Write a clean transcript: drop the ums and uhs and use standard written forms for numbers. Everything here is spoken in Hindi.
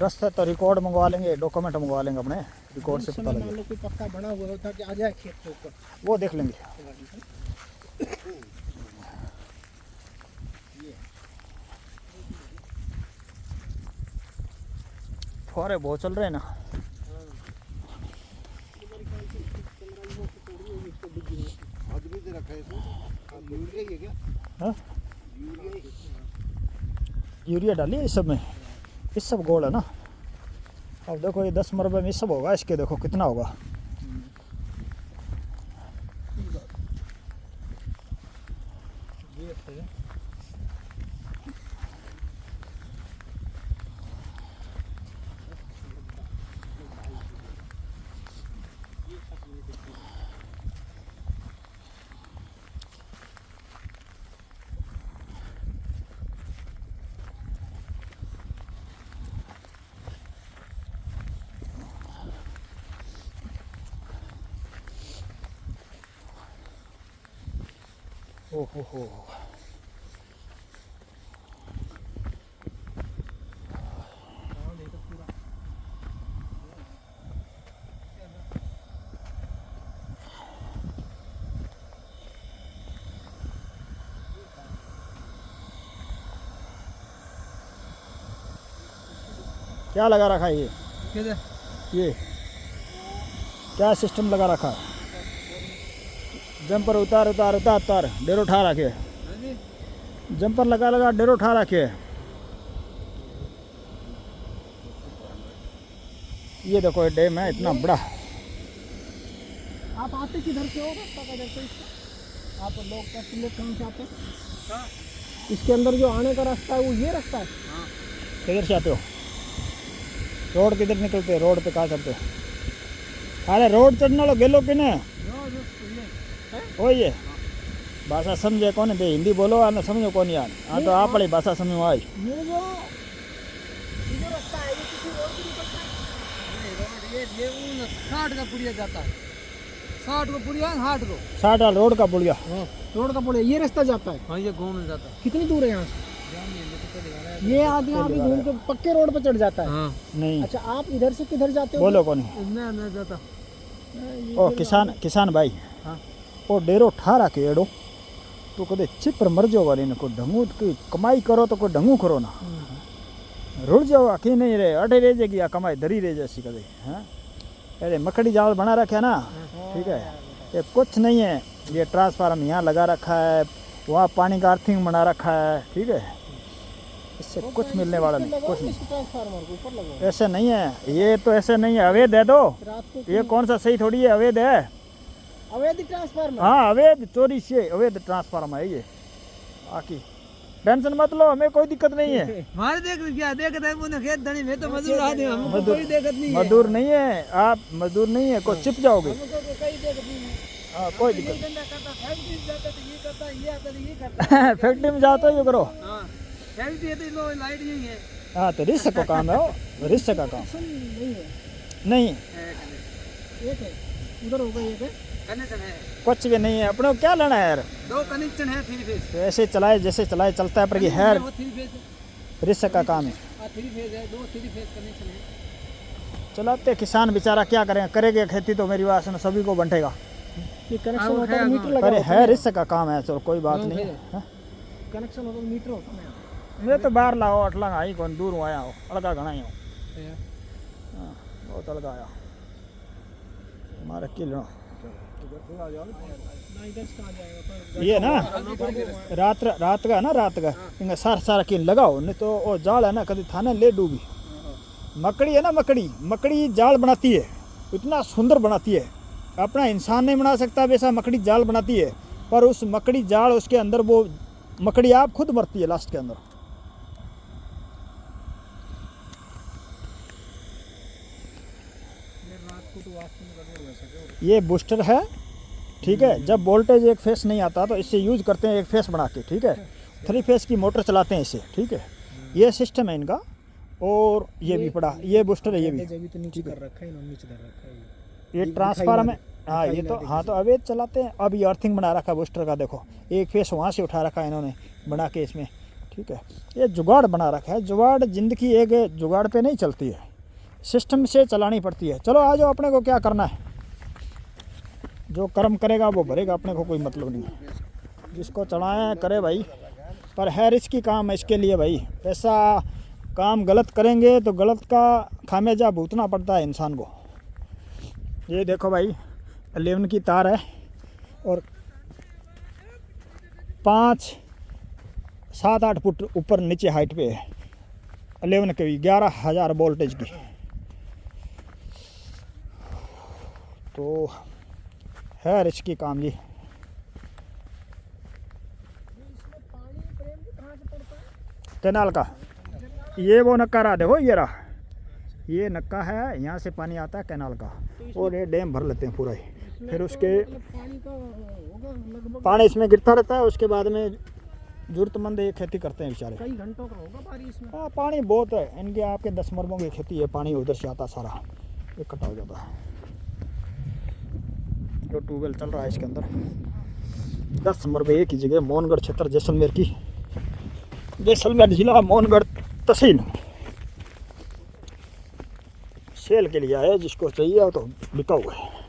रास्ते तो रिकॉर्ड मंगवा लेंगे, डॉक्यूमेंट मंगवा लेंगे अपने, रिकॉर्ड से पता मान लगेगा। लो कोई पक्का बना हुआ होता कि आ जाए खेत के ऊपर, वो देख लेंगे। फुहारे बहुत चल रहे हैं ना। आज भी दे रखा है इसमें, यूरिया ही है क्या? हाँ? यूरिया ही। यूरिया डाली है इस सब में, इस सब गोल है ना। अब देखो ये 10 मरबे में सब होगा, इसके देखो कितना होगा। ओहो क्या लगा रखा है ये क्या सिस्टम लगा रखा है? जंपर उतार उतार उतार उतार डेरो उठा रखे, जंपर लगा लगा डेरो उठा रखे। ये देखो ये डैम है इतना बड़ा। आप आते किधर से हो? रास्ता किधर से इसका? आप लोग कैसे कहाँ से आते हैं? इसके अंदर जो आने का रास्ता है वो ये रास्ता है। किधर से आते हो? रोड किधर निकलते हो? रोड पे कहाँ चढ़ते हो? अरे रोड चढ़ने लो गेलो कि ने ओ ये भाषा समझे कौन बे? हिंदी बोलो आ समझो कौन यार? हाँ तो आप वाली भाषा समझ में आई। ये जो रास्ता है ये किसी रोड की निकलता है? ये 60 का पुड़िया जाता है, 60 को पुड़िया, 60 को 60 रोड का पुलिया। रोड का पुड़िया ये रास्ता जाता है। हाँ ये घूम जाता है। कितनी दूर है यहाँ से? ये आदमी अभी घूम के पक्के रोड पे चढ़ जाता है। हाँ। नहीं अच्छा आप इधर से किधर जाते हो? बोलो कौन? मैं जाता ओ किसान भाई। हाँ। ओ डेरो ठा रखे एड़ो तो कदे चिपर मर जाओ वाली ने, कोई ढंगू की कमाई करो तो कोई ढंगू करो ना, रुड़ जाओ कि नहीं रे अटे रह जाएगी या कमाई धरी रह जैसी कदे। हाँ अरे मकड़ी जाल बना रखे ना, ठीक है। ये कुछ नहीं है, ये ट्रांसफार्म यहाँ लगा रखा है, वहाँ पानी का अर्थिंग बना रखा है, ठीक है। इससे कुछ मिलने वाला नहीं, कुछ नहीं। ऐसे नहीं है, ये तो ऐसे नहीं है, अवैध है। तो ये कौन सा सही थोड़ी है, अवैध है। अवैध ट्रांसफार्मर? हाँ अवैध चोरी से अवैध ट्रांसफार्मर है ये। आकी टेंशन मत लो, हमें कोई दिक्कत नहीं है। हमारे देख क्या देखते हैं मुझे खेत धनी में तो मजदूर आदमी, हमको कोई दिक्कत नहीं है। मजदूर नहीं है आप, मजदूर नहीं है, कोई चिप जाओगे। हमको कोई दिक्कत नहीं है। हाँ कोई दिक्कत फैक्ट्री में जाता तो ये करता, ये आता तो ये करता। फैक्ट्री में जाते हो ये करो। हाँ फैक्ट्री है तो लो लाइट यही है। हाँ तो रिस्क का काम है वो, रिस्क का काम नहीं है। नहीं एक है उधर होगा, एक है कनेक्शन है, कुछ भी नहीं है। अपने को क्या लेना है यार? 2 कनेक्शन है 3 फेज। तो ऐसे चलाए जैसे चलाए चलता है, पर ये है 3 फेज रिस्क का काम है। 3 फेज है, 2 3 फेज कनेक्शन है। चलाते किसान बेचारा क्या करें, करेंगे खेती तो मेरी बात सुनो सभी को बंटेगा। ये कनेक्शन होता है मीटर लगा पर होता है रिस्क का काम है, चलो कोई बात हाँ, नहीं। कनेक्शन होता है मीटर होता है। मैं तो बाहर लाओ अटला आई कौन दूर आया हो, अलगा घना ही हो। बहुत अलगा आया हमारा किलो ये ना रात का ना, रात का इनका सारा किन लगाओ, नहीं तो वो जाल है ना कभी थाने ले डूबी। मकड़ी है ना, मकड़ी जाल बनाती है, इतना सुंदर बनाती है, अपना इंसान नहीं बना सकता वैसा मकड़ी जाल बनाती है। पर उस मकड़ी जाल उसके अंदर वो मकड़ी आप खुद मरती है लास्ट के अंदर। ये बूस्टर है, ठीक है। जब वोल्टेज एक फेस नहीं आता तो इससे यूज करते हैं एक फेस बना के, ठीक है। 3 फेस की मोटर चलाते हैं इससे, ठीक है। ये सिस्टम है इनका। और ये भी पड़ा, ये बूस्टर है, ये भी ये ट्रांसफार्मर है। हाँ ये तो, हाँ तो अवैध चलाते हैं। अब ये अर्थिंग बना रखा है बूस्टर का, देखो एक फेस वहाँ से उठा रखा है इन्होंने बना के इसमें, ठीक है, ये जुगाड़ बना रखा है। जुगाड़ ज़िंदगी एक जुगाड़ पे नहीं चलती है, सिस्टम से चलानी पड़ती है। चलो आ जाओ, अपने को क्या करना है, जो कर्म करेगा वो भरेगा, अपने को कोई मतलब नहीं है। जिसको चढ़ाए हैं करे भाई, पर है रिस्की काम है इसके लिए भाई। ऐसा काम गलत करेंगे तो गलत का खामियाजा भुगतना पड़ता है इंसान को। ये देखो भाई 11 की तार है और 5-7-8 फुट ऊपर नीचे हाइट पे है। 11 की 11,000 वोल्टेज की। तो है रिस्की काम जी। कैनाल का ये वो नक्का रहा, देखो ये रहा, ये नक्का है, यहाँ से पानी आता है कैनाल का और ये डैम भर लेते हैं पूरा ही। फिर उसके पानी का होगा लगभग पानी इसमें गिरता रहता है, उसके बाद में जरूरतमंद ये खेती करते हैं बेचारे। कई घंटों का होगा पानी इसमें। हाँ पानी बहुत है इनके, आपके 10 मरबों की खेती है, पानी उधर से आता सारा इकट्ठा हो जाता है। जो ट्यूबवेल चल रहा है इसके अंदर 10 मरबे एक ही जगह, मोहनगढ़ क्षेत्र जैसलमेर की, जैसलमेर जिला मोहनगढ़ तहसील। सेल के लिए आया, जिसको चाहिए तो बिका हुआ है।